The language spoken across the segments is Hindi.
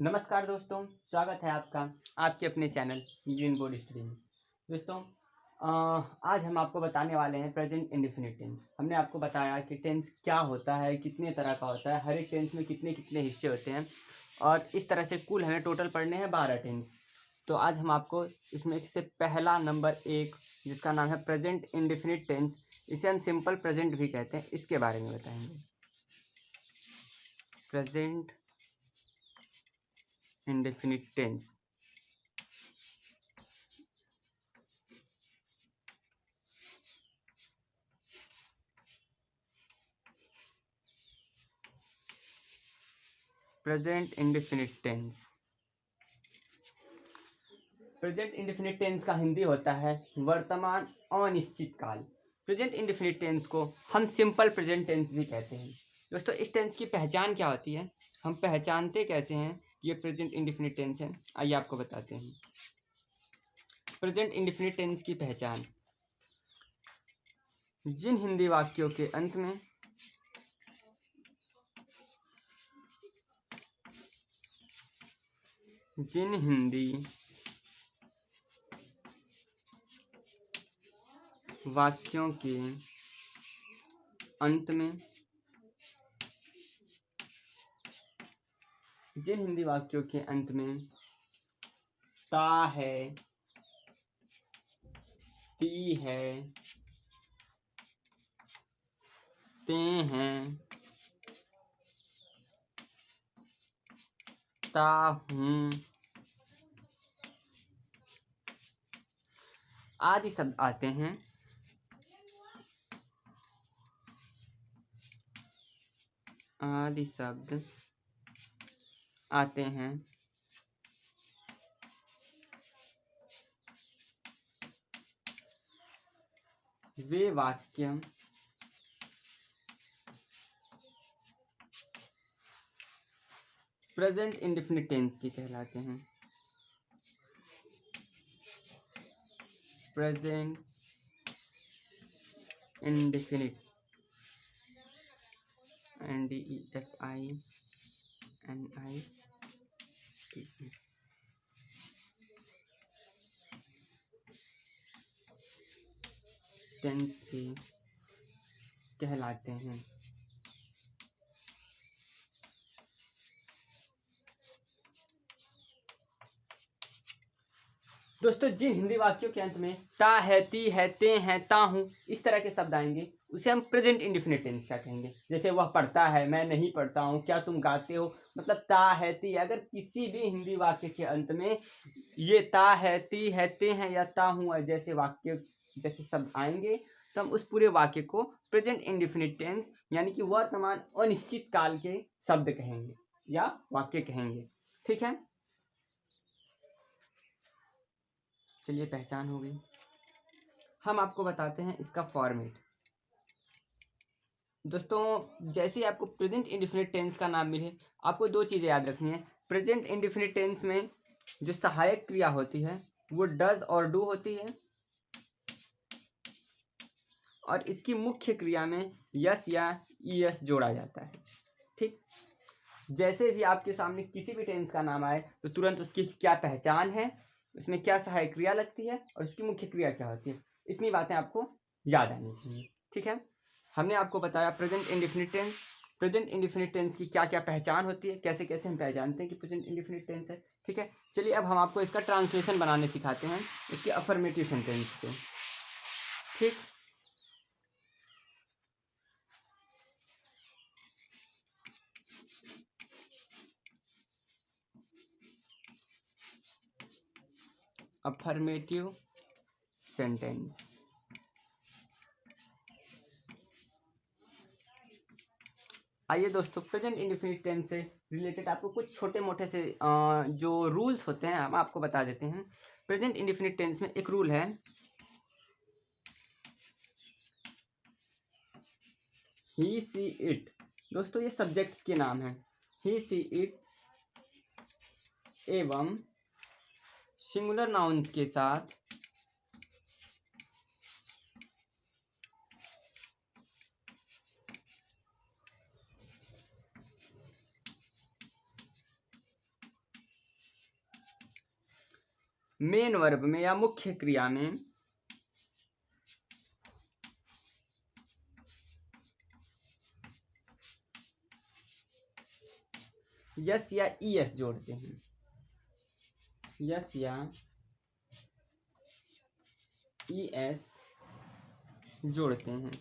नमस्कार दोस्तों, स्वागत है आपका आपके अपने चैनल ग्रीन बोर्ड स्टडी में। दोस्तों, आज हम आपको बताने वाले हैं प्रेजेंट इंडेफिनिट टेंस। हमने आपको बताया कि टेंस क्या होता है, कितने तरह का होता है, हर एक टेंस में कितने कितने हिस्से होते हैं और इस तरह से कुल हमें टोटल पढ़ने हैं 12 टेंस। तो आज हम आपको इसमें से पहला नंबर 1 जिसका नाम है प्रेजेंट इंडेफिनिट टेंस, इसे हम सिंपल प्रेजेंट भी कहते हैं, इसके बारे में बताएंगे। Present indefinite tense present indefinite tense present indefinite tense का हिंदी होता है वर्तमान अनिश्चित काल। प्रेजेंट इंडेफिनिट टेंस को हम सिंपल प्रेजेंट टेंस भी कहते हैं। दोस्तों, इस टेंस की पहचान क्या होती है, हम पहचानते कैसे हैं कि ये प्रेजेंट इंडेफिनिट टेंस है, आइए आपको बताते हैं। प्रेजेंट इंडेफिनिट टेंस की पहचान: जिन हिंदी वाक्यों के अंत में जिन हिंदी वाक्यों के अंत में जिन हिंदी वाक्यों के अंत में ता है, ती है, ते हैं, ता हूँ आदि शब्द आते हैं, आदि शब्द आते हैं, वे वाक्य प्रेजेंट इंडेफिनिट टेंस के कहलाते हैं। प्रेजेंट इंडेफिनिट NDEFINIT टेंस के कहलाते हैं। दोस्तों, जिन हिंदी वाक्यों के अंत में ता है, ती है, ते हैं, ता हूँ इस तरह के शब्द आएंगे उसे हम प्रेजेंट इंडेफिनिट टेंस क्या कहेंगे। जैसे वह पढ़ता है, मैं नहीं पढ़ता हूँ, क्या तुम गाते हो, मतलब ता है, ती, अगर किसी भी हिंदी वाक्य के अंत में ये ता है, ती है, ते हैं या ता हूँ जैसे वाक्य जैसे शब्द आएंगे तो हम उस पूरे वाक्य को प्रेजेंट इंडेफिनिट टेंस यानी कि वर्तमान अनिश्चित काल के शब्द कहेंगे या वाक्य कहेंगे। ठीक है, चलिए पहचान हो गई। हम आपको बताते हैं इसका फॉर्मेट। दोस्तों, जैसे ही आपको प्रेजेंट इंडेफिनिट टेंस का नाम मिले आपको दो चीज़ें याद रखनी है। प्रेजेंट इंडेफिनिट टेंस में जो सहायक क्रिया होती है वो डज और डू होती है और इसकी मुख्य क्रिया में यस या ईएस जोड़ा जाता है। ठीक, जैसे भी आपके सामने किसी भी टेंस का नाम आए तो तुरंत उसकी क्या पहचान है, उसमें क्या सहायक क्रिया लगती है और उसकी मुख्य क्रिया क्या होती है, इतनी बातें आपको याद आनी चाहिए। ठीक है, हमने आपको बताया present indefinite tense, present indefinite tense की क्या क्या पहचान होती है, कैसे कैसे हम पहचानते हैं कि प्रेजेंट इंडेफिनिट टेंस है। ठीक है, चलिए अब हम आपको इसका ट्रांसलेशन बनाने सिखाते हैं, इसके अफर्मेटिव सेंटेंस को। ठीक, अफर्मेटिव सेंटेंस। आइए दोस्तों, प्रेजेंट इंडेफिनिट टेंस से रिलेटेड आपको कुछ छोटे मोटे से जो रूल्स होते हैं हम आपको बता देते हैं। प्रेजेंट इंडेफिनिट टेंस में एक रूल है, ही सी इट। दोस्तों, ये सब्जेक्ट्स के नाम है, ही सी इट एवं सिंगुलर नाउन्स के साथ मेन वर्ब में या मुख्य क्रिया में यस या ईएस जोड़ते हैं, यस या ईएस जोड़ते हैं।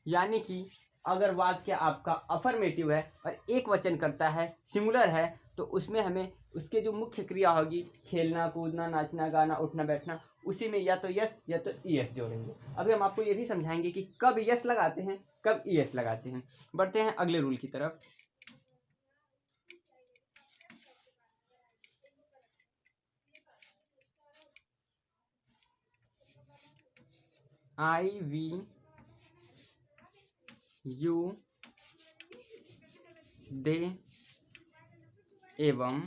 यानी कि अगर वाक्य आपका अफर्मेटिव है और एक वचन करता है, सिंगुलर है, तो उसमें हमें उसके जो मुख्य क्रिया होगी, खेलना कूदना नाचना गाना उठना बैठना, उसी में या तो यस या तो ईएस जोड़ेंगे। अभी हम आपको ये भी समझाएंगे कि कब यस लगाते हैं कब ईएस लगाते हैं। बढ़ते हैं अगले रूल की तरफ। आई वी यू दे एवं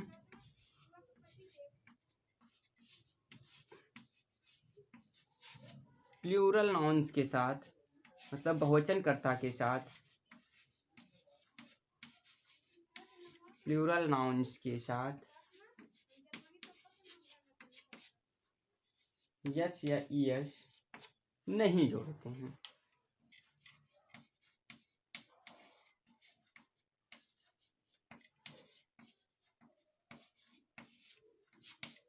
प्लूरल नाउन्स के साथ, मतलब बहुवचनकर्ता के साथ, प्लूरल नाउन्स के साथ यस या ईएस नहीं जोड़ते हैं।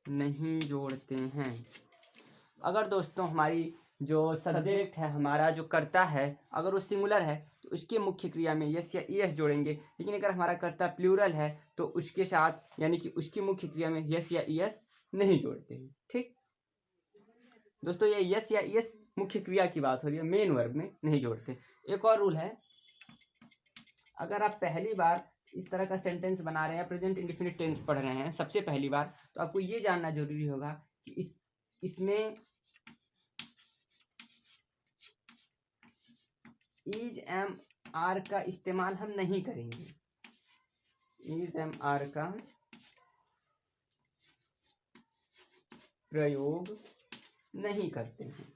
नहीं जोड़ते हैं। अगर दोस्तों हमारी जो सब्जेक्ट है, हमारा जो कर्ता है, अगर वो सिंगुलर है तो उसके मुख्य क्रिया में यस या ईएस जोड़ेंगे। लेकिन अगर हमारा कर्ता प्लूरल है तो उसके साथ यानी कि उसकी मुख्य क्रिया में यस या ईएस नहीं जोड़ते हैं। ठीक दोस्तों, ये यस या ईएस मुख्य क्रिया की बात हो रही है, मेन वर्ब में नहीं जोड़ते। एक और रूल है, अगर आप पहली बार इस तरह का सेंटेंस बना रहे हैं, प्रेजेंट इंडेफिनिट टेंस पढ़ रहे हैं सबसे पहली बार, तो आपको ये जानना जरूरी होगा कि इसमें इज एम आर का इस्तेमाल हम नहीं करेंगे। इज एम आर का प्रयोग नहीं करते हैं।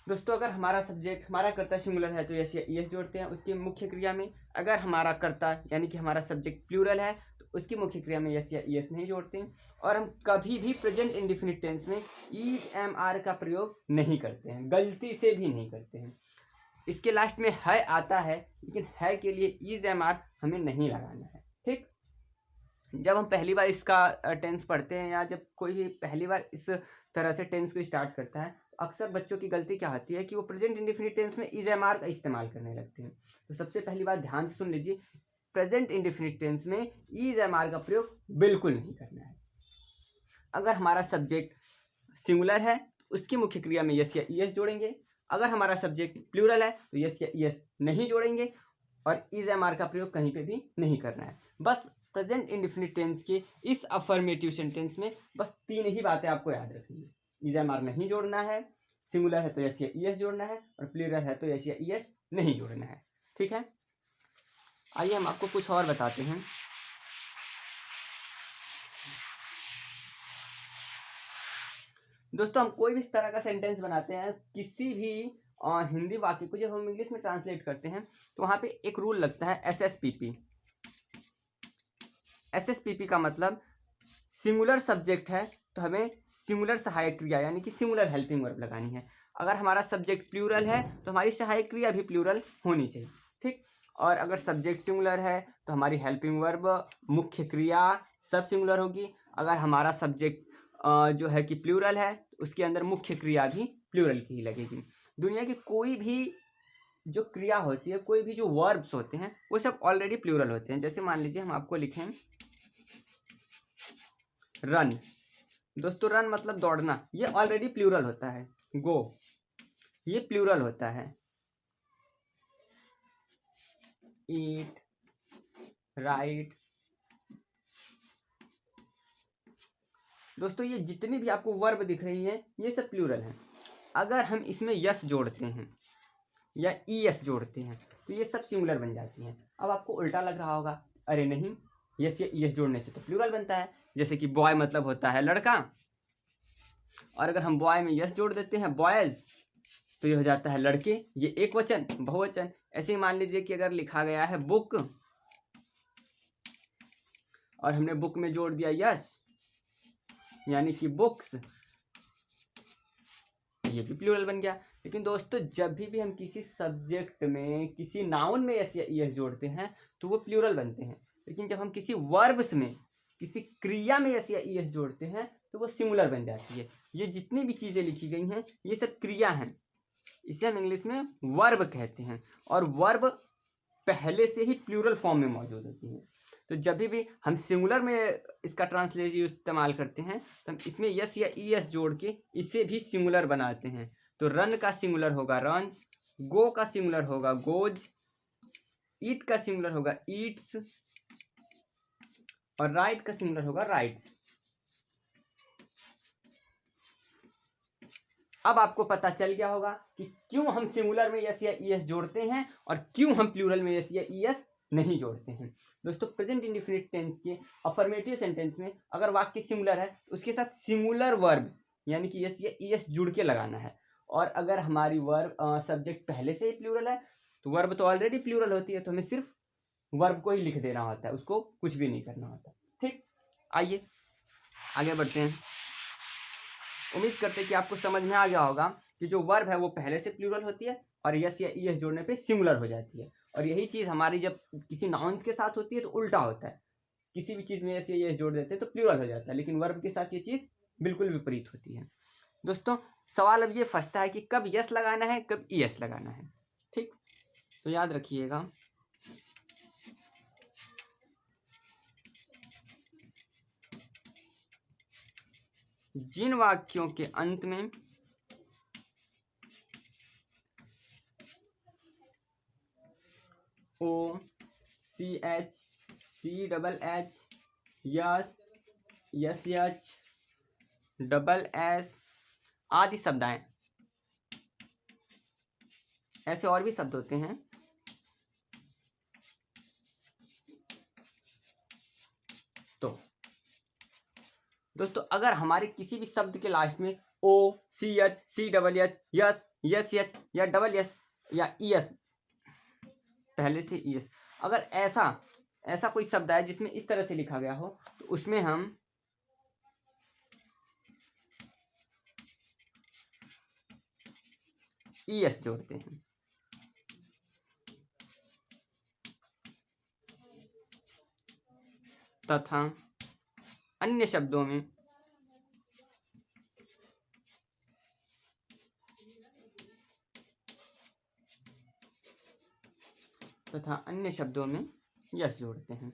दोस्तों, अगर हमारा सब्जेक्ट, हमारा कर्ता सिंगुलर है तो यस या ईएस जोड़ते हैं उसकी मुख्य क्रिया में। अगर हमारा कर्ता यानी कि हमारा सब्जेक्ट प्लूरल है तो उसकी मुख्य क्रिया में यस या ईएस नहीं जोड़ते हैं। और हम कभी भी प्रेजेंट इंडेफिनिट टेंस में इज एम आर का प्रयोग नहीं करते हैं, गलती से भी नहीं करते हैं। इसके लास्ट में है आता है, लेकिन है के लिए इज एम आर हमें नहीं लगाना है। ठीक, जब हम पहली बार इसका टेंस पढ़ते हैं या जब कोई भी पहली बार इस तरह से टेंस को स्टार्ट करता है, अक्सर बच्चों की गलती क्या होती है कि वो प्रेजेंट इंडेफिनिट टेंस में इज एम आर का इस्तेमाल करने लगते हैं। तो सबसे पहली बात ध्यान से सुन लीजिए, प्रेजेंट इंडेफिनिट टेंस में इज एम आर का प्रयोग बिल्कुल नहीं करना है। अगर हमारा सब्जेक्ट सिंगुलर है तो उसकी मुख्य क्रिया में यस या ईएस जोड़ेंगे। अगर हमारा सब्जेक्ट प्लूरल है तो यस या ईएस नहीं जोड़ेंगे और इज एम आर का प्रयोग कहीं पे भी नहीं करना है। बस प्रेजेंट इंडेफिनिट टेंस के इस अफर्मेटिव सेंटेंस में बस 3 ही बातें आपको याद रखनी है। इज एम आर नहीं जोड़ना है, सिंगुलर है तो यस या ईएस जोड़ना है, और प्लूरल है तो यस या ईएस नहीं जोड़ना है। ठीक है, आइए हम आपको कुछ और बताते हैं। दोस्तों, हम कोई भी इस तरह का सेंटेंस बनाते हैं, किसी भी हिंदी वाक्य को जब हम इंग्लिश में ट्रांसलेट करते हैं तो वहां पे एक रूल लगता है एसएसपीपी। एसएसपीपी का मतलब सिंगुलर सब्जेक्ट है तो हमें सिंगुलर सहायक क्रिया यानी कि सिंगुलर हेल्पिंग वर्ब लगानी है। अगर हमारा सब्जेक्ट प्लूरल है तो हमारी सहायक क्रिया भी प्लूरल होनी चाहिए। ठीक, और अगर सब्जेक्ट सिंगुलर है तो हमारी हेल्पिंग वर्ब, मुख्य क्रिया सब सिंगुलर होगी। अगर हमारा सब्जेक्ट जो है कि प्लूरल है तो उसके अंदर मुख्य क्रिया भी प्लूरल की ही लगेगी। दुनिया की कोई भी जो क्रिया होती है, कोई भी जो वर्ब्स होते हैं, वो सब ऑलरेडी प्लूरल होते हैं। जैसे मान लीजिए हम आपको लिखें रन। दोस्तों, रन मतलब दौड़ना, ये ऑलरेडी प्लूरल होता है। गो, ये प्लूरल होता है। ईट, राइट। दोस्तों, ये जितनी भी आपको वर्ब दिख रही हैं ये सब प्लूरल हैं। अगर हम इसमें यस जोड़ते हैं या ईएस जोड़ते हैं तो ये सब सिंगुलर बन जाती हैं। अब आपको उल्टा लग रहा होगा, अरे नहीं, यस या ईएस जोड़ने से तो प्लूरल बनता है। जैसे कि बॉय मतलब होता है लड़का, और अगर हम बॉय में यस जोड़ देते हैं बॉयज, तो ये हो जाता है लड़के, ये एक वचन बहुवचन। ऐसे ही मान लीजिए कि अगर लिखा गया है बुक और हमने बुक में जोड़ दिया यस, यानी कि बुक्स, ये भी प्लूरल बन गया। लेकिन दोस्तों जब भी हम किसी सब्जेक्ट में किसी नाउन में यस या ईएस जोड़ते हैं तो वो प्लूरल बनते हैं, लेकिन जब हम किसी वर्ब्स में किसी क्रिया में यस या ईएस जोड़ते हैं तो वो सिंगुलर बन जाती है। ये जितनी भी चीजें लिखी गई हैं ये सब क्रिया हैं, इसे हम इंग्लिश में वर्ब कहते हैं, और वर्ब पहले से ही प्लूरल फॉर्म में मौजूद होती है। तो जब भी हम सिंगुलर में इसका ट्रांसलेशन इस्तेमाल करते हैं तो हम इसमें यस या ईएस जोड़ के इसे भी सिंगुलर बनाते हैं। तो रन का सिंगुलर होगा रन्स, गो का सिंगुलर होगा गोज, ईट का सिंगुलर होगा ईट्स, और राइट का सिंगुलर होगा राइट्स। अब आपको पता चल गया होगा कि क्यों हम सिंगुलर में यस या ईएस जोड़ते हैं और क्यों हम प्लूरल में यस या ईएस नहीं जोड़ते हैं। दोस्तों प्रेजेंट इंडेफिनिट टेंस के अफर्मेटिव सेंटेंस में अगर वाक्य सिंगुलर है तो उसके साथ सिंगुलर वर्ब यानी कि यस या ईएस जुड़ के लगाना है, और अगर हमारी वर्ब सब्जेक्ट पहले से ही प्लूरल है तो वर्ब तो ऑलरेडी प्लूरल होती है, तो हमें सिर्फ वर्ब को ही लिख देना होता है, उसको कुछ भी नहीं करना होता। ठीक, आइए आगे बढ़ते हैं। उम्मीद करते हैं कि आपको समझ में आ गया होगा कि जो वर्ब है वो पहले से प्लूरल होती है और यस या ईएस जोड़ने पे सिंगुलर हो जाती है, और यही चीज हमारी जब किसी नाउन्स के साथ होती है तो उल्टा होता है, किसी भी चीज में यस या ईएस जोड़ देते हैं तो प्लूरल हो जाता है, लेकिन वर्ब के साथ ये चीज बिल्कुल विपरीत होती है। दोस्तों सवाल अब ये फंसता है कि कब यस लगाना है कब ईएस लगाना है। ठीक, तो याद रखिएगा जिन वाक्यों के अंत में O C H C double H S S H double S आदि शब्द आए, ऐसे और भी शब्द होते हैं, तो दोस्तों अगर हमारे किसी भी शब्द के लास्ट में O C H C double H S S H या डबल एस या ईएस पहले से ईएस, अगर ऐसा कोई शब्द है जिसमें इस तरह से लिखा गया हो तो उसमें हम ईएस जोड़ते हैं। तथा अन्य शब्दों में यस जोड़ते हैं।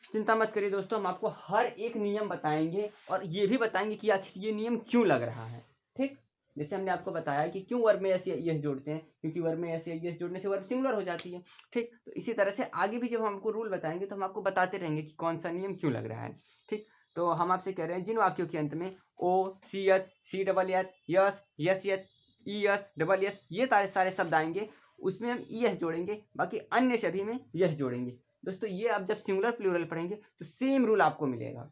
चिंता मत करिए दोस्तों, हम आपको हर एक नियम बताएंगे और ये भी बताएंगे कि आखिर ये नियम क्यों लग रहा है। ठीक, जैसे हमने आपको बताया कि क्यों वर्ब में एस या ईएस जोड़ते हैं, क्योंकि वर्ब में एस या ईएस जोड़ने से वर्ब सिंगुलर हो जाती है। ठीक, तो इसी तरह से आगे भी जब हम आपको रूल बताएंगे तो हम आपको बताते रहेंगे कि कौन सा नियम क्यों लग रहा है। ठीक, तो हम आपसे कह रहे हैं जिन वाक्यों के अंत में O C H C double H S S H E S double S ये सारे शब्द आएंगे उसमें हम ईएस जोड़ेंगे, बाकी अन्य सभी में यस जोड़ेंगे। दोस्तों ये आप जब सिंगुलर प्लूरल पढ़ेंगे तो सेम रूल आपको मिलेगा।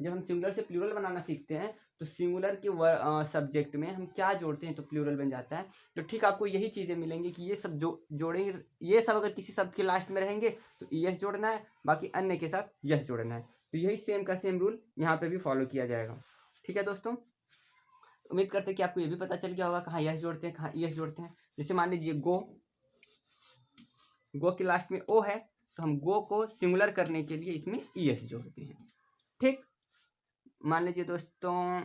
जब हम सिंगुलर से प्लूरल बनाना सीखते हैं तो सिंगुलर के सब्जेक्ट में हम क्या जोड़ते हैं तो प्लूरल बन जाता है। तो ठीक आपको यही चीज़ें मिलेंगी कि ये सब जोड़ेंगे, ये सब अगर किसी शब्द के लास्ट में रहेंगे तो ईएस जोड़ना है, बाकी अन्य के साथ यस जोड़ना है। तो यही सेम का सेम रूल यहाँ पे भी फॉलो किया जाएगा। ठीक है दोस्तों, उम्मीद करते हैं कि आपको ये भी पता चल गया होगा कहाँ यस जोड़ते हैं कहाँ ईएस जोड़ते हैं। जैसे मान लीजिए गो के लास्ट में ओ है तो हम गो को सिंगुलर करने के लिए इसमें ईएस जोड़ते हैं। ठीक, मान लीजिए दोस्तों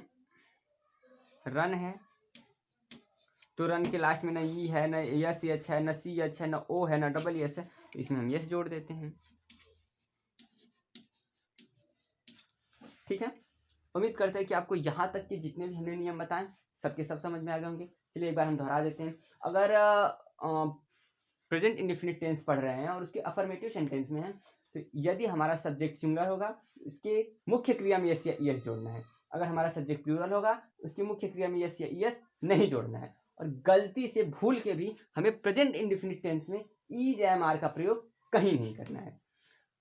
रन है तो रन के लास्ट में न ई है न एस एच है न सी एच है न ओ है न डबल एस है, तो इसमें हम यस जोड़ देते हैं। ठीक है, उम्मीद करते हैं कि आपको यहाँ तक के जितने भी हमने नियम बताए सबके सब समझ में आ गए होंगे। चलिए एक बार हम दोहरा देते हैं। अगर प्रेजेंट इंडेफिनिट टेंस पढ़ रहे हैं और उसके अफर्मेटिव सेंटेंस में है तो यदि हमारा सब्जेक्ट सिंगुलर होगा उसके मुख्य क्रिया में यस या ईएस जोड़ना है, अगर हमारा सब्जेक्ट प्लूरल होगा उसकी मुख्य क्रिया में यस या ईएस नहीं जोड़ना है, और गलती से भूल के भी हमें प्रेजेंट इंडेफिनिट टेंस में ईज एम आर का प्रयोग कहीं नहीं करना है।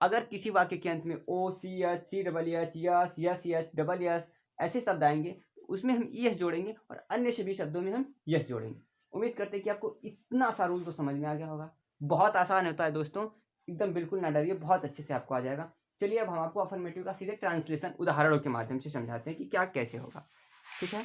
अगर किसी वाक्य के अंत में O C H C double H S S H double S ऐसे शब्द आएंगे, उसमें हम ई एस जोड़ेंगे और अन्य सभी शब्दों में हम यस जोड़ेंगे। उम्मीद करते हैं कि आपको इतना सा रूल तो समझ में आ गया होगा। बहुत आसान होता है दोस्तों, एकदम बिल्कुल ना डरिए, बहुत अच्छे से आपको आ जाएगा। चलिए अब हम आपको अफर्मेटिव का सीधे ट्रांसलेशन उदाहरणों के माध्यम से समझाते हैं कि क्या कैसे होगा। ठीक है,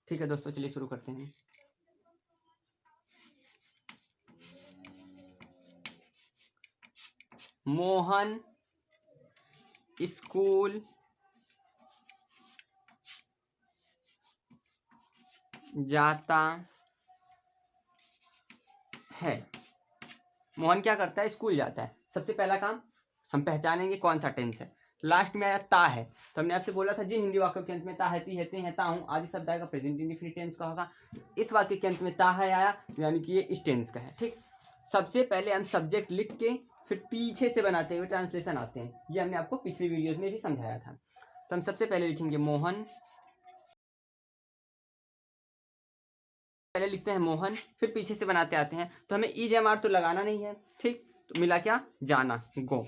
ठीक है दोस्तों, चलिए शुरू करते हैं। मोहन स्कूल जाता है। मोहन क्या करता है? स्कूल जाता है। सबसे पहला काम हम पहचानेंगे कौन सा टेंस है। लास्ट में आया ता है, तो हमने आपसे बोला था जिन हिंदी वाक्यों के अंत में ता है, ती है, ते हैं, ता हूं आदि शब्द आएगा प्रेजेंट इंडेफिनिट टेंस का होगा। इस वाक्य के अंत में ता है आया, यानी कि ये इस टेंस का है। ठीक, सबसे पहले हम सब्जेक्ट लिख के फिर पीछे से बनाते हुए ट्रांसलेशन आते हैं। ये हमने आपको पिछली वीडियोज में भी समझाया था। तो हम सबसे पहले लिखेंगे मोहन, पहले लिखते हैं मोहन, फिर पीछे से बनाते आते हैं। तो हमें ई जे तो लगाना नहीं है। ठीक, तो मिला क्या? जाना, गो।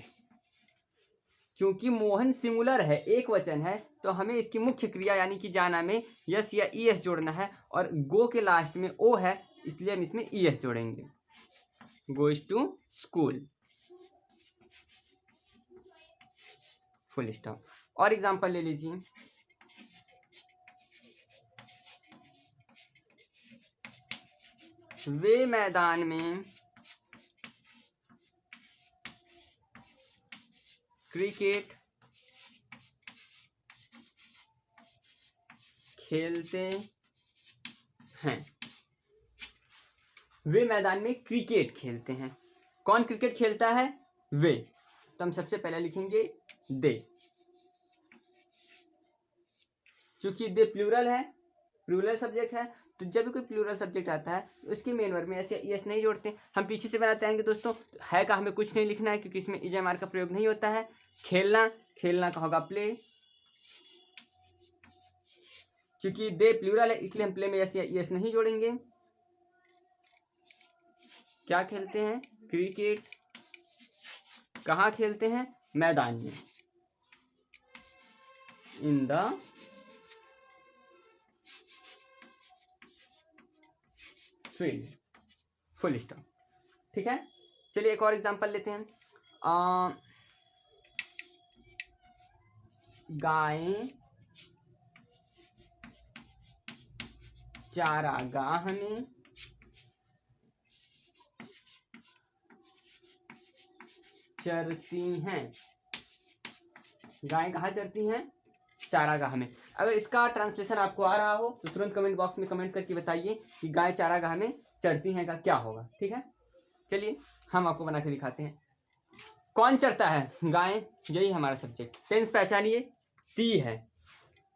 क्योंकि मोहन सिंगुलर है, एक वचन है, तो हमें इसकी मुख्य क्रिया यानी कि जाना में यस या ई एस जोड़ना है, और गो के लास्ट में ओ है, इसलिए हम इसमें ई एस जोड़ेंगे। Goes to school, full stop. और एग्जांपल ले लीजिए, वे मैदान में क्रिकेट खेलते हैं। वे मैदान में क्रिकेट खेलते हैं। कौन क्रिकेट खेलता है? वे। तो हम सबसे पहले लिखेंगे दे, क्योंकि दे प्लूरल है, प्लूरल सब्जेक्ट है, तो जब भी कोई प्लूरल सब्जेक्ट आता है तो उसके मेन वर्ब में ऐसे एस नहीं जोड़ते। हम पीछे से बनाते आएंगे दोस्तों। है का हमें कुछ नहीं लिखना है, क्योंकि इसमें इजमार का प्रयोग नहीं होता है। खेलना, खेलना का होगा प्ले, क्योंकि दे प्लूरल है इसलिए हम प्ले में एस या एस नहीं जोड़ेंगे। क्या खेलते हैं? क्रिकेट। कहाँ खेलते हैं? मैदान में, in the field, full stop. ठीक है, चलिए एक और एग्जांपल लेते हैं। गायें चारागाह में चरती हैं। गायें कहाँ चरती हैं? चारागाह में। अगर इसका ट्रांसलेशन आपको आ रहा हो तो तुरंत कमेंट बॉक्स में कमेंट करके बताइए कि गाय चारागाह में चरती हैं का क्या होगा। ठीक है, चलिए हम आपको बना के दिखाते हैं। कौन चरता है? गायें, यही हमारा सब्जेक्ट। टेंस पहचानिए, ती है,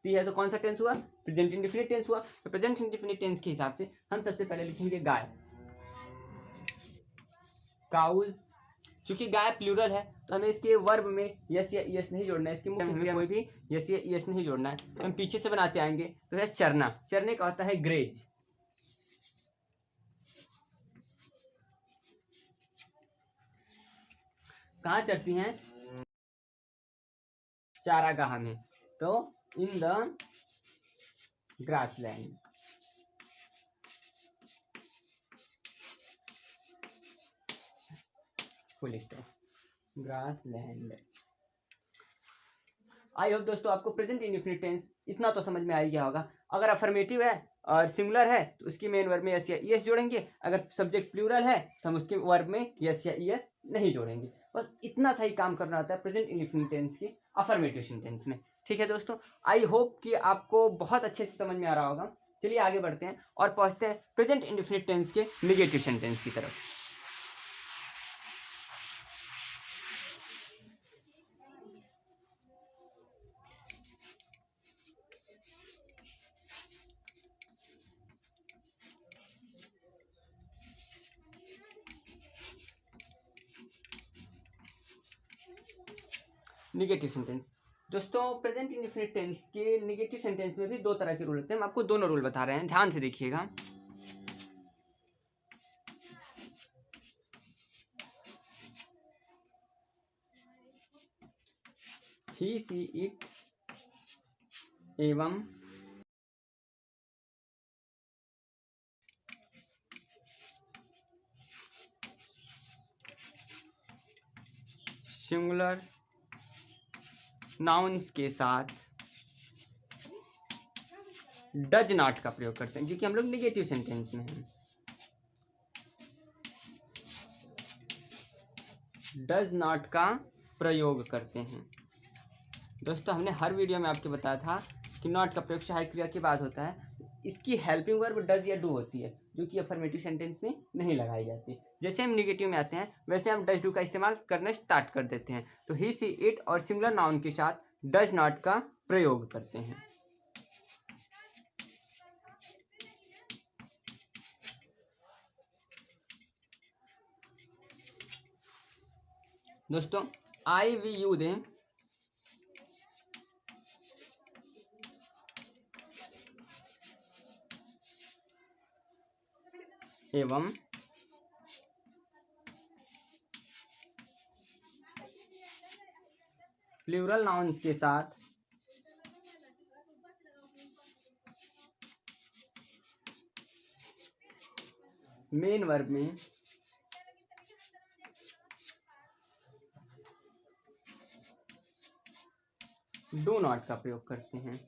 ती है तो कौन सा टेंस हुआ? प्रेजेंट इंडेफिनिट टेंस हुआ। तो प्रेजेंट इंडेफिनिट टेंस के हिसाब से हम सबसे पहले लिखेंगे गाय, काउज। चूंकि गाय प्लूरल है तो हमें इसके वर्ब में यस या एस नहीं जोड़ना है, इसकी मुख्य हमें कोई भी यस या एस नहीं जोड़ना है। तो हम पीछे से बनाते आएंगे, तो है चरना, चरने का होता है ग्रेज। कहाँ चरती हैं? चारागाह में, तो in the grassland. Full stop, grassland. I hope दोस्तों आपको प्रेजेंट इंडेफिनिट टेंस इतना तो समझ में आ गया होगा। अगर अफर्मेटिव है और सिंगुलर है तो उसकी मेन वर्ब में यस या ईएस जोड़ेंगे। अगर सब्जेक्ट प्लूरल है तो हम उसके वर्ब में यस या ईएस नहीं जोड़ेंगे। बस इतना सा ही काम करना होता है प्रेजेंट इंडेफिनिट टेंस की अफर्मेटिव सेंटेंस में। ठीक है दोस्तों, आई होप कि आपको बहुत अच्छे से समझ में आ रहा होगा। चलिए आगे बढ़ते हैं और पहुंचते हैं प्रेजेंट इंडेफिनिट टेंस के नेगेटिव सेंटेंस की तरफ। नेगेटिव सेंटेंस, दोस्तों प्रेजेंट इंडेफिनिट टेंस के नेगेटिव सेंटेंस में भी दो तरह के रूल होते हैं। हम आपको दोनों रूल बता रहे हैं, ध्यान से देखिएगा। ही सी इट एवं सिंगुलर नाउन्स के साथ डज नॉट का प्रयोग करते हैं, क्योंकि हम लोग नेगेटिव सेंटेंस में हैं। डज नॉट का प्रयोग करते हैं। दोस्तों हमने हर वीडियो में आपको बताया था कि नॉट का प्रयोग सहायक क्रिया के बाद होता है। इसकी हेल्पिंग वर्ब डज या डू होती है, जो कि अफर्मेटिव सेंटेंस में नहीं लगाई जाती। जैसे हम नेगेटिव में आते हैं वैसे हम डज डू का इस्तेमाल करना स्टार्ट कर देते हैं। तो ही सी इट और सिंगुलर नाउन के साथ डज नॉट का प्रयोग करते हैं। दोस्तों आई वी यू दें एवं प्लूरल नाउन्स के साथ मेन वर्ब में डू नॉट का प्रयोग करते हैं।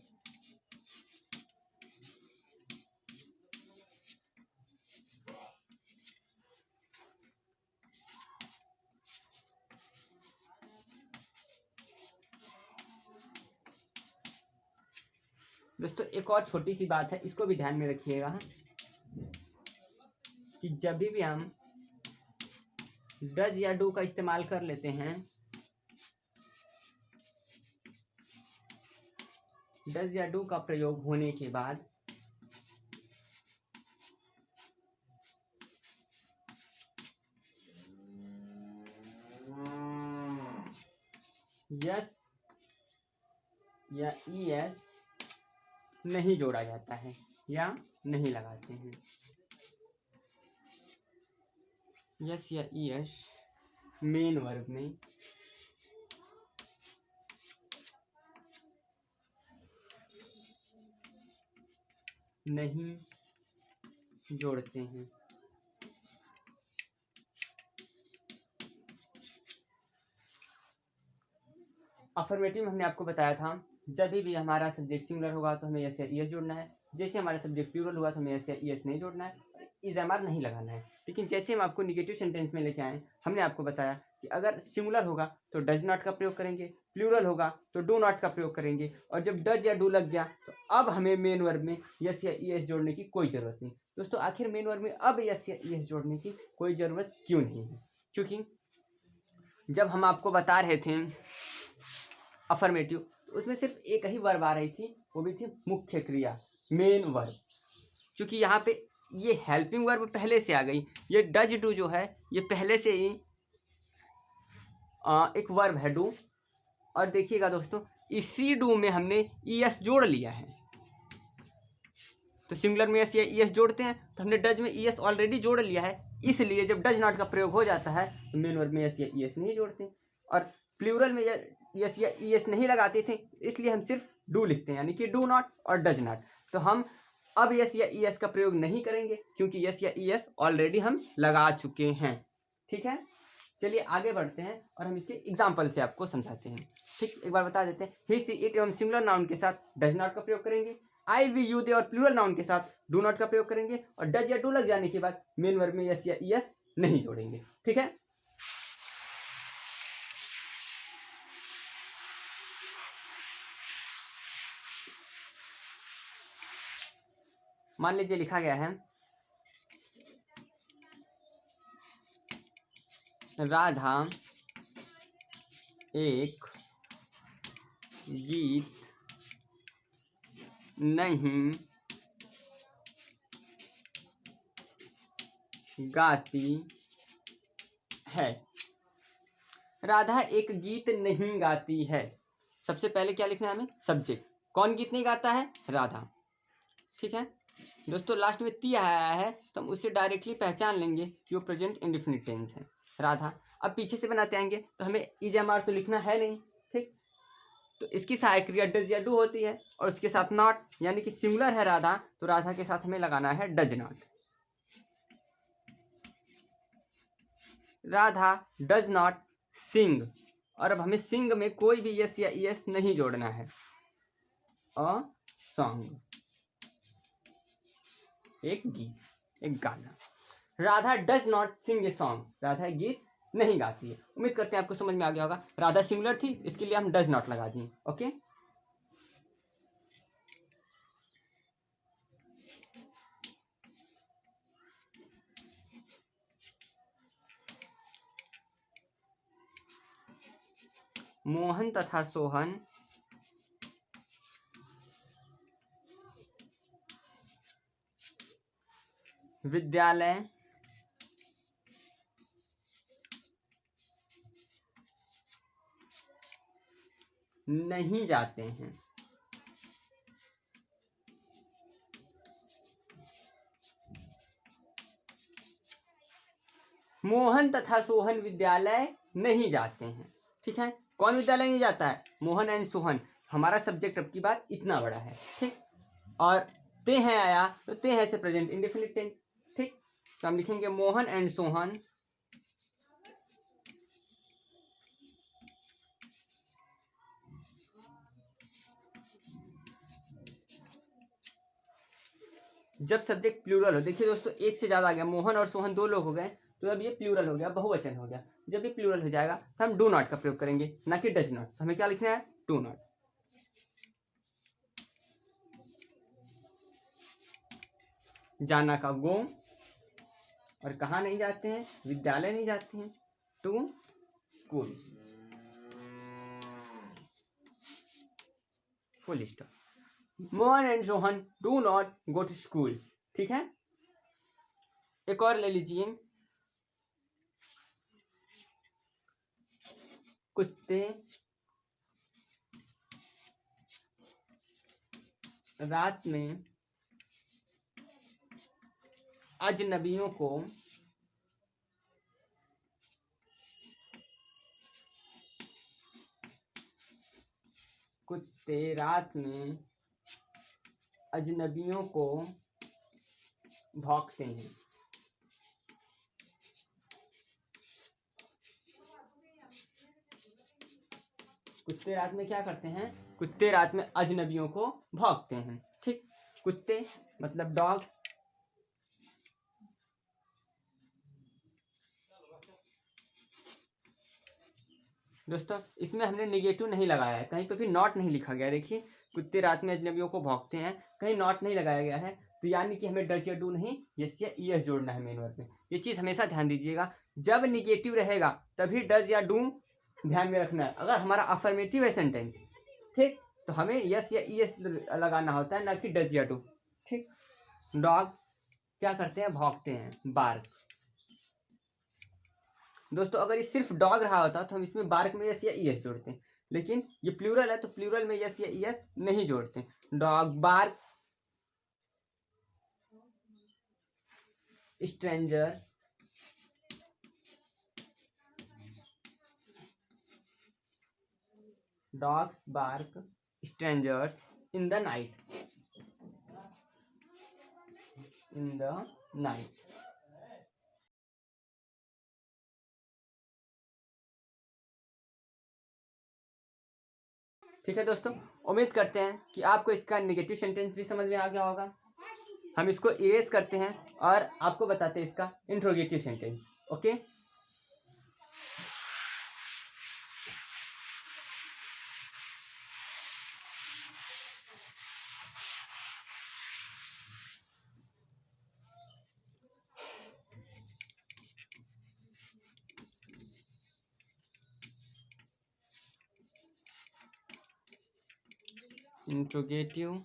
दोस्तों एक और छोटी सी बात है, इसको भी ध्यान में रखिएगा कि जब भी हम डज या डू का इस्तेमाल कर लेते हैं, डज या डू का प्रयोग होने के बाद यस या ईएस नहीं जोड़ा जाता है या नहीं लगाते हैं। यस या ईएस मेन वर्ब में नहीं जोड़ते हैं। अफर्मेटिव में हमने आपको बताया था जब भी हमारा सब्जेक्ट सिंगुलर होगा तो हमें यस या ईएस जोड़ना है। जैसे हमारा सब्जेक्ट प्लूरल होगा तो हमें यस या ईएस नहीं जोड़ना है, इज़ामार नहीं लगाना है। लेकिन जैसे हम आपको निगेटिव सेंटेंस में लेके आए, हमने आपको बताया कि अगर सिंगुलर होगा तो डज नॉट का प्रयोग करेंगे, प्लूरल होगा तो डू नॉट का प्रयोग करेंगे, और जब डज या डू लग गया तो अब हमें मेन वर्ब में यस या ईएस जोड़ने की कोई ज़रूरत नहीं। दोस्तों आखिर मेन वर्ब में अब यस या ईएस जोड़ने की कोई ज़रूरत क्यों नहीं है? क्योंकि जब हम आपको बता रहे थे अफर्मेटिव, तो उसमें सिर्फ एक ही वर्ब आ रही थी, वो भी थी मुख्य क्रिया, मेन वर्ब। क्योंकि यहाँ पे ये हेल्पिंग वर्ब पहले से आ गई, ये डज डू जो है ये पहले से ही एक वर्ब है डू। और देखिएगा दोस्तों इसी डू में हमने ईएस जोड़ लिया है। तो सिंगुलर में एस या ईएस जोड़ते हैं तो हमने डज में ईएस ऑलरेडी जोड़ लिया है, इसलिए जब डज नॉट का प्रयोग हो जाता है तो मेन वर्ब में एस या ईएस नहीं जोड़ते। और प्लूरल में यस या ईएस नहीं लगाते थे, इसलिए हम सिर्फ डू लिखते हैं, यानी कि डू नॉट और डज नॉट। तो हम अब यस या ईएस का प्रयोग नहीं करेंगे क्योंकि यस या ईएस ऑलरेडी हम लगा चुके हैं। ठीक है, चलिए आगे बढ़ते हैं और हम इसके एग्जाम्पल से आपको समझाते हैं। ठीक, एक बार बता देते हैं। ही सी इट एवं सिंगुलर नाउन के साथ डज नॉट का प्रयोग करेंगे, आई वी यू दे और प्लूरल नाउन के साथ डू नॉट का प्रयोग करेंगे, और डज या डू लग जाने के बाद मेन वर्ब में यस या ईएस नहीं जोड़ेंगे। ठीक है, मान लीजिए लिखा गया है राधा एक गीत नहीं गाती है। राधा एक गीत नहीं गाती है। सबसे पहले क्या लिखना है हमें, सब्जेक्ट। कौन गीत नहीं गाता है, राधा। ठीक है दोस्तों, लास्ट में ती आया है तो हम उससे डायरेक्टली पहचान लेंगे कि वो प्रेजेंट इंडेफिनिट टेंस है, राधा। अब पीछे से बनाते आएंगे तो हमें इज एम आर तो लिखना है नहीं, ठीक। तो इसकी सहायक क्रिया डज या डू होती है और उसके साथ नॉट, यानी कि सिंगुलर है राधा, तो राधा के साथ हमें लगाना है does not. Radha does not sing, और अब हमें सिंग में कोई भी यस या यस नहीं जोड़ना है। अ सॉन्ग, एक गीत, एक गाना। Radha does not sing a song, Radha गीत नहीं गाती है। उम्मीद करते हैं आपको समझ में आ गया होगा। राधा सिंगुलर थी, इसके लिए हम डज नॉट लगा दिए। ओके, मोहन तथा सोहन विद्यालय नहीं जाते हैं। मोहन तथा सोहन विद्यालय नहीं जाते हैं। ठीक है, कौन विद्यालय नहीं जाता है, मोहन एंड सोहन। हमारा सब्जेक्ट अब की बात इतना बड़ा है, ठीक। और ते हैं आया तो ते हैं से प्रेजेंट इंडेफिनिट टेंस, ठीक। तो हम लिखेंगे मोहन एंड सोहन जब सब्जेक्ट प्लूरल हो। देखिए दोस्तों, एक से ज्यादा आ गया, मोहन और सोहन दो लोग हो गए, तो अब ये प्लूरल हो गया, बहुवचन हो गया। जब ये प्लूरल हो जाएगा तो हम डू नॉट का प्रयोग करेंगे, ना कि डज नॉट। हमें क्या लिखना है, डू नॉट। जाना का गो, और कहाँ नहीं जाते हैं, विद्यालय नहीं जाते हैं, to school, full stop. Mohan and Sohan do not go to school. ठीक है, एक और ले लीजिए, कुत्ते रात में अजनबियों को कुत्ते रात में अजनबियों को भौंकते हैं। कुत्ते रात में क्या करते हैं, कुत्ते रात में अजनबियों को भौंकते हैं। ठीक, कुत्ते मतलब डॉग। दोस्तों इसमें हमने निगेटिव नहीं लगाया है, कहीं पे भी नॉट नहीं लिखा गया है। देखिए, कुत्ते रात में अजनबियों को भौंकते हैं, कहीं नॉट नहीं लगाया गया है, तो यानी कि हमें डज या डू नहीं, यस या ईएस जोड़ना है मेन वर्ब में। ये चीज हमेशा ध्यान दीजिएगा, जब निगेटिव रहेगा तभी डज या डू ध्यान में रखना है। अगर हमारा अफर्मेटिव है सेंटेंस, ठीक, तो हमें यस या ईएस लगाना होता है, ना कि डज या डू। ठीक, डॉग क्या करते हैं, भौंकते हैं, बार्क। दोस्तों अगर ये सिर्फ डॉग रहा होता तो हम इसमें बार्क में यस या ईएस जोड़ते हैं, लेकिन ये प्लूरल है तो प्लूरल में यस या ईएस नहीं जोड़ते। Dog bark, stranger dogs bark strangers in the night, in the night. ठीक है दोस्तों, उम्मीद करते हैं कि आपको इसका नेगेटिव सेंटेंस भी समझ में आ गया होगा। हम इसको इरेज करते हैं और आपको बताते हैं इसका interrogative sentence. Okay, interrogative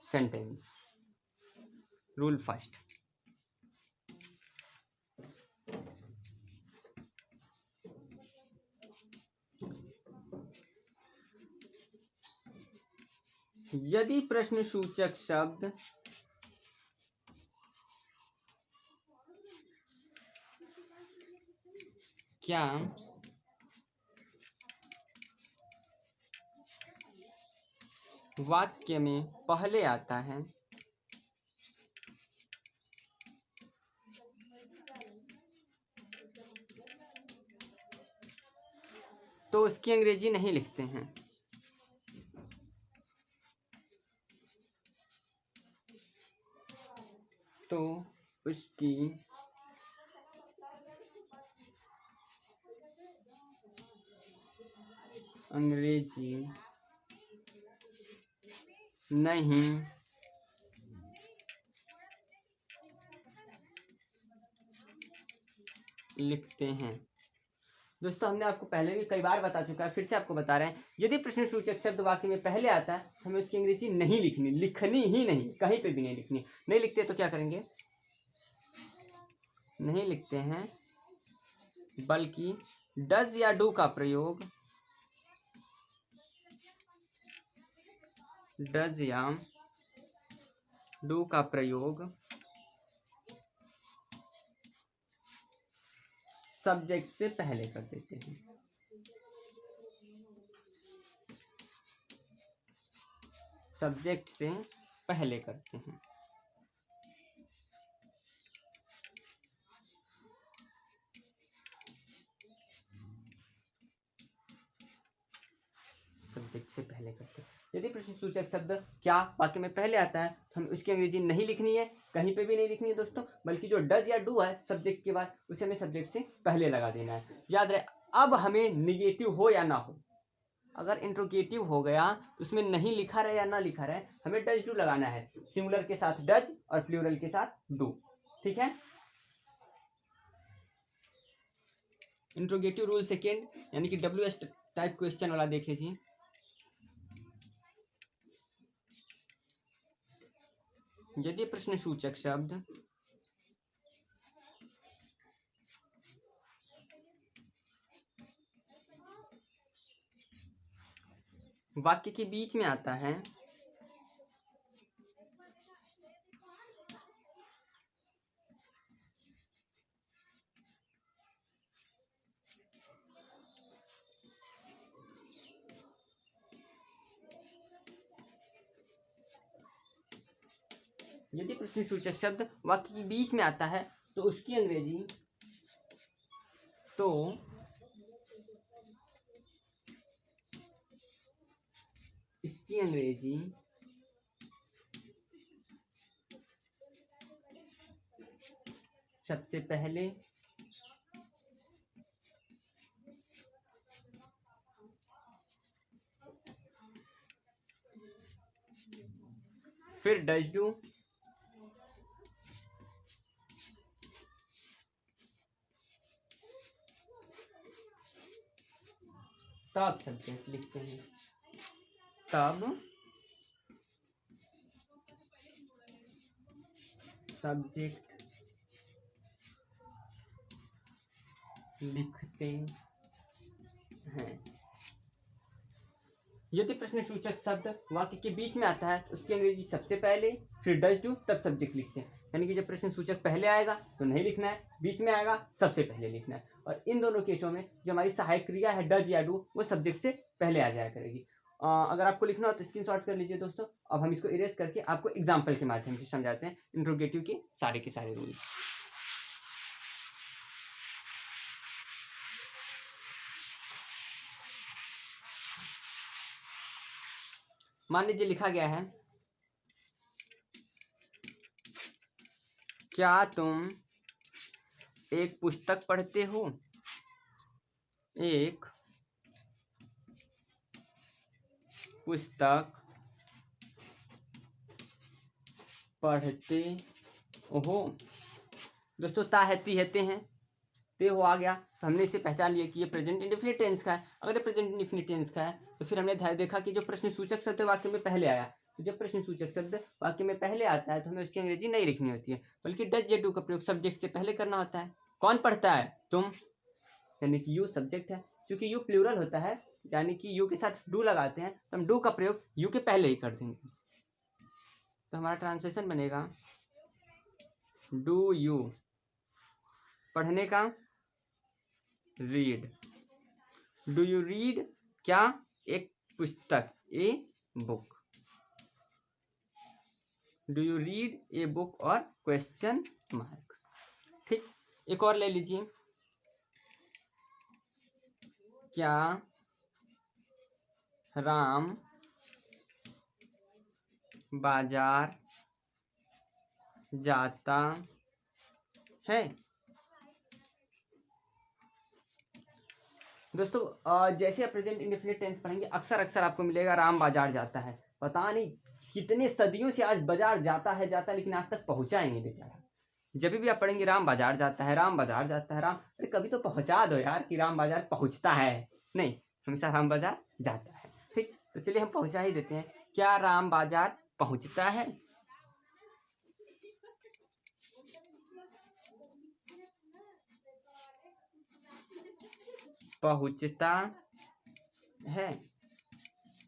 sentence. Rule first, यदि प्रश्न सूचक शब्द क्या वाक्य में पहले आता है तो उसकी अंग्रेजी नहीं लिखते हैं। तो उसकी अंग्रेजी नहीं लिखते हैं। दोस्तों हमने आपको पहले भी कई बार बता चुका है, फिर से आपको बता रहे हैं, यदि प्रश्न सूचक शब्द वाक्य में पहले आता है तो हमें उसकी अंग्रेजी नहीं लिखनी, लिखनी ही नहीं, कहीं पे भी नहीं लिखनी। नहीं लिखते तो क्या करेंगे, नहीं लिखते हैं, बल्कि डज या डू का प्रयोग, डज या डू का प्रयोग सब्जेक्ट से पहले कर देते हैं। सब्जेक्ट से पहले करते हैं। सब्जेक्ट से पहले करते हैं। यदि प्रश्न सूचक शब्द क्या वाक्य में पहले आता है तो हमें उसकी अंग्रेजी नहीं लिखनी है, कहीं पे भी नहीं लिखनी है दोस्तों, बल्कि जो डज या डू है सब्जेक्ट के बाद उसे हमें सब्जेक्ट से पहले लगा देना है। याद रहे, अब हमें निगेटिव हो या ना हो, अगर इंट्रोगेटिव हो गया तो उसमें नहीं लिखा रहे या ना लिखा रहे, हमें डज डू लगाना है, सिंगुलर के साथ डज और प्लूरल के साथ डू। ठीक है। इंट्रोगेटिव रूल सेकेंड, यानी कि WH टाइप क्वेश्चन वाला देख लीजिए। यदि प्रश्न सूचक शब्द वाक्य के बीच में आता है यदि प्रश्न सूचक शब्द वाक्य के बीच में आता है तो उसकी अंग्रेजी, तो इसकी अंग्रेजी सबसे पहले फिर डज डू, तब सब्जेक्ट लिखते हैं, तब सब्जेक्ट लिखते हैं। यदि प्रश्न सूचक शब्द वाक्य के बीच में आता है तो उसकी अंग्रेजी सबसे पहले फिर डज डू तब सब्जेक्ट लिखते हैं। यानी कि जब प्रश्न सूचक पहले आएगा तो नहीं लिखना है, बीच में आएगा सबसे पहले लिखना है, और इन दोनों केसों में जो हमारी सहायक क्रिया है डज या डू वो सब्जेक्ट से पहले आ जाया करेगी। अगर आपको लिखना हो तो स्क्रीनशॉट कर लीजिए दोस्तों। अब हम इसको इरेज करके आपको एग्जाम्पल के माध्यम से समझाते हैं इंट्रोगेटिव के सारे रूल। मान लीजिए लिखा गया है, क्या तुम एक पुस्तक पढ़ते हो? एक पुस्तक पढ़ते हो। दोस्तों ता है ती है ते हैं, ते हो आ गया तो हमने इसे पहचान लिया कि ये प्रेजेंट इंडेफिनिट टेंस का है। अगर ये प्रेजेंट इंडेफिनिट टेंस का है तो फिर हमने देखा कि जो प्रश्न सूचक शब्द वाक्य में पहले आया, तो जब प्रश्न सूचक शब्द वाक्य में पहले आता है तो हमें उसकी अंग्रेजी नहीं लिखनी होती है, बल्कि डज या डू का प्रयोग सब्जेक्ट से पहले करना होता है। कौन पढ़ता है? तुम, यानी कि यू सब्जेक्ट है। चूंकि यू प्लूरल होता है यानी कि यू के साथ डू लगाते हैं तो हम डू का प्रयोग यू के पहले ही कर देंगे। तो हमारा ट्रांसलेशन बनेगा डू यू, पढ़ने का रीड, डू यू रीड क्या, एक पुस्तक, a book, do you read a book और क्वेश्चन मार्क। ठीक, एक और ले लीजिए, क्या राम बाजार जाता है। दोस्तों जैसे आप प्रेजेंट इंडेफिनिट टेंस पढ़ेंगे अक्सर आपको मिलेगा राम बाजार जाता है। पता नहीं कितने सदियों से आज बाजार जाता है लेकिन आज तक पहुंचा ही नहीं बेचारा। जब भी आप पढ़ेंगे राम बाजार जाता है, राम बाजार जाता है, राम, अरे कभी तो पहुंचा दो यार कि राम बाजार पहुंचता है, नहीं, हमेशा राम बाजार जाता है। ठीक, तो चलिए हम पहुंचा ही देते हैं, क्या राम बाजार पहुंचता है। पहुंचता है।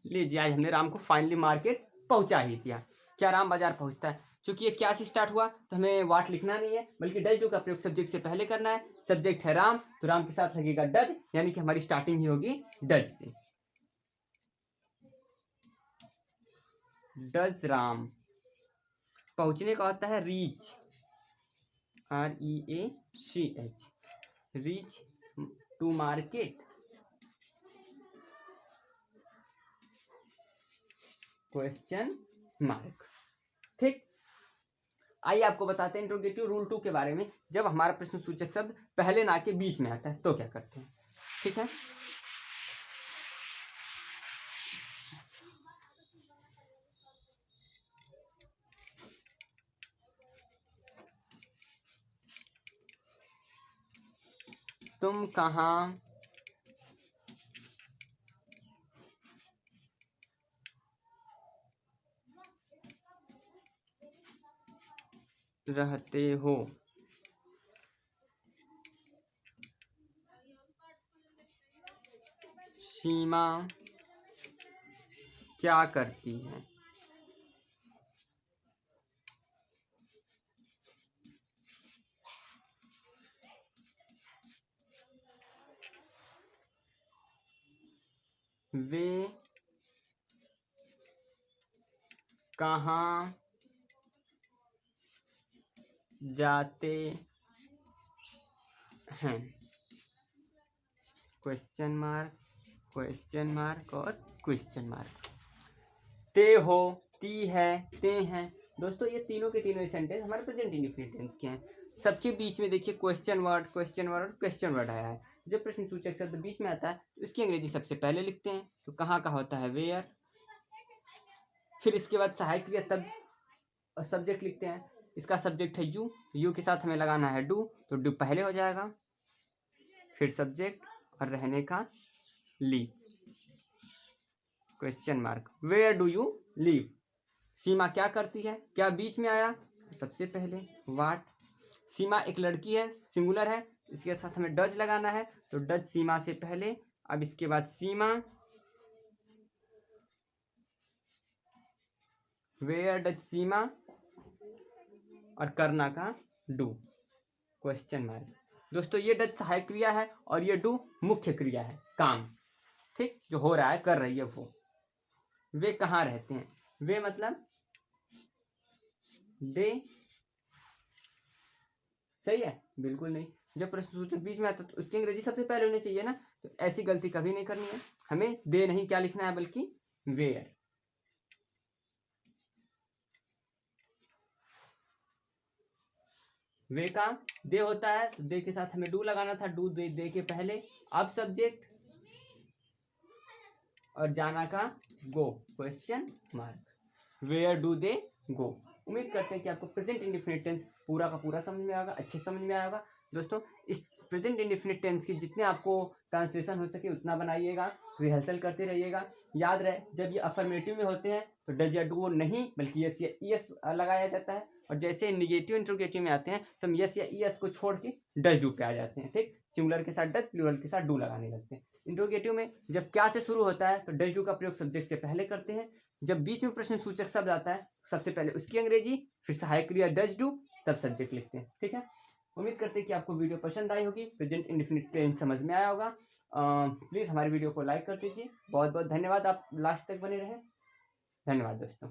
लीजिए आज हमने राम को फाइनली मार्केट पहुंचा ही दिया। क्या राम बाजार पहुंचता है। चूंकि ये क्या से स्टार्ट हुआ तो हमें वाट लिखना नहीं है, बल्कि डज डू का प्रयोग सब्जेक्ट से पहले करना है। सब्जेक्ट है राम, तो राम के साथ लगेगा डज, यानी कि हमारी स्टार्टिंग ही होगी डज से। डज राम। पहुंचने का होता है reach, REACH, reach to market, question mark. ठीक, आइए आपको बताते हैं इंट्रोगेटिव रूल 2 के बारे में। जब हमारा प्रश्न सूचक शब्द पहले ना के बीच में आता है तो क्या करते हैं। ठीक है, तुम कहाँ रहते हो। सीमा क्या करती है। वे कहाँ जाते हैं। क्वेश्चन मार्क, क्वेश्चन मार्क और क्वेश्चन मार्क। ते हो, ती है, ते हैं। दोस्तों ये तीनों के तीनों सेंटेंस हमारे प्रेजेंट इंडेफिनिट टेंस के हैं। सबके बीच में देखिए क्वेश्चन वर्ड और क्वेश्चन वर्ड आया है। जब प्रश्न सूचक शब्द बीच में आता है तो इसकी अंग्रेजी सबसे पहले लिखते हैं। तो कहाँ का होता है वेयर, फिर इसके बाद सहायक क्रिया तब सब्जेक्ट लिखते हैं। इसका सब्जेक्ट है यू, यू के साथ हमें लगाना है डू, तो डू पहले हो जाएगा, फिर सब्जेक्ट और रहने का live, question mark. Where do you live. Seema क्या करती है, क्या बीच में आया, सबसे पहले वाट। सीमा एक लड़की है, सिंगुलर है, इसके साथ हमें डज लगाना है, तो डज सीमा से पहले। अब इसके बाद सीमा, वेयर डज सीमा, और करना का डू, क्वेश्चन मार्क। दोस्तों ये डज सहायक क्रिया है और ये डू मुख्य क्रिया है, काम। ठीक, जो हो रहा है, कर रही है वो। वे कहाँ रहते हैं, वे मतलब दे। सही है, बिल्कुल नहीं। जब प्रश्न सूचक बीच में आता तो उसकी अंग्रेजी सबसे पहले होनी चाहिए ना, तो ऐसी गलती कभी नहीं करनी है। हमें दे नहीं क्या लिखना है, बल्कि वेयर। वे का दे होता है, तो दे के साथ हमें डू लगाना था, डू दे के पहले। अब सब्जेक्ट और जाना का go, question mark. Where do they go. उम्मीद करते हैं कि आपको प्रेजेंट इंडेफिनिट टेंस पूरा का पूरा समझ में आएगा, अच्छे समझ में आएगा। दोस्तों इस प्रेजेंट इंडेफिनिट टेंस की जितने आपको ट्रांसलेशन हो सके उतना बनाइएगा, रिहर्सल करते रहिएगा। याद रहे जब ये अफर्मेटिव में होते हैं तो डज या डू नहीं बल्कि यस या ईएस लगाया जाता है, और जैसे निगेटिव इंट्रोगेटिव में आते हैं तो हम यस या ईएस को छोड़ के डज डू पे आ जाते हैं। ठीक, सिंगुलर के साथ डज, प्लूरल के साथ डू लगाने लगते हैं। इंट्रोगेटिव में जब क्या से शुरू होता है तो डज डू का प्रयोग सब्जेक्ट से पहले करते हैं। जब बीच में प्रश्न सूचक शब्द आता है सबसे पहले उसकी अंग्रेजी, फिर सहायक क्रिया डज डू, तब सब्जेक्ट लिखते हैं। ठीक है, उम्मीद करते हैं कि आपको वीडियो पसंद आई होगी, प्रेजेंट इंडेफिनिट टेंस समझ में आया होगा। प्लीज़ हमारे वीडियो को लाइक कर दीजिए। बहुत बहुत धन्यवाद, आप लास्ट तक बने रहे। धन्यवाद दोस्तों।